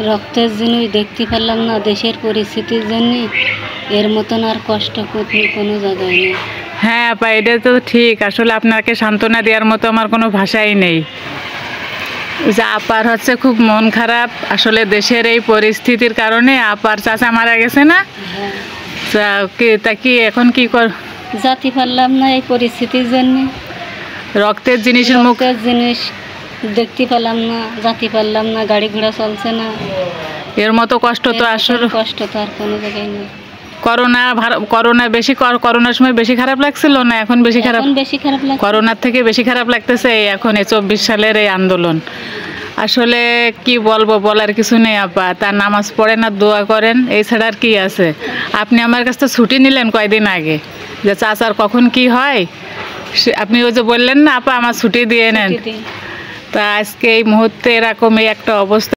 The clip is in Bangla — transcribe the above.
রক্তের জিনিস দেখতে পেলাম না, দেশের পরিস্থিতির জন্য এর মতন আর কষ্ট কোনো জায়গায় নেই। হ্যাঁ আপা, এটা তো ঠিক। আসলে আপনাকে সান্ত্বনা দেওয়ার মতো আমার কোনো ভাষাই নেই। যে আপার হচ্ছে খুব মন খারাপ, আসলে দেশের এই পরিস্থিতির কারণে। আপার চাচা মারা গেছে না? তা কি এখন কি জাতি পারলাম না এই পরিস্থিতির জন্য। রক্তের জিনিসের মুখের জিনিস দেখতে পেলাম না, জাতি পারলাম না, গাড়ি ঘোড়া চলছে না। এর মতো কষ্ট তো আসলে কষ্ট তো আর কোনো জায়গায় নেই। করোনার সময় বেশি খারাপ লাগছিল না এখন বেশি খারাপ? লাগে। করোনার থেকে বেশি খারাপ লাগতেছে এখন এই 24 সালের এই আন্দোলন। আসলে কি বলবো, বলার কিছু নেই আপা। তার নামাজ পড়েন আর দোয়া করেন, এই ছাড়া আর কি আছে। আপনি আমার কাছ থেকে ছুটি নিলেন কয়দিন আগে, যে চাচার কখন কি হয় আপনি ওই যে বললেন না আপা আমার ছুটি দিয়ে নেন। তা আজকে এই মুহূর্তে এরকম একটা অবস্থা।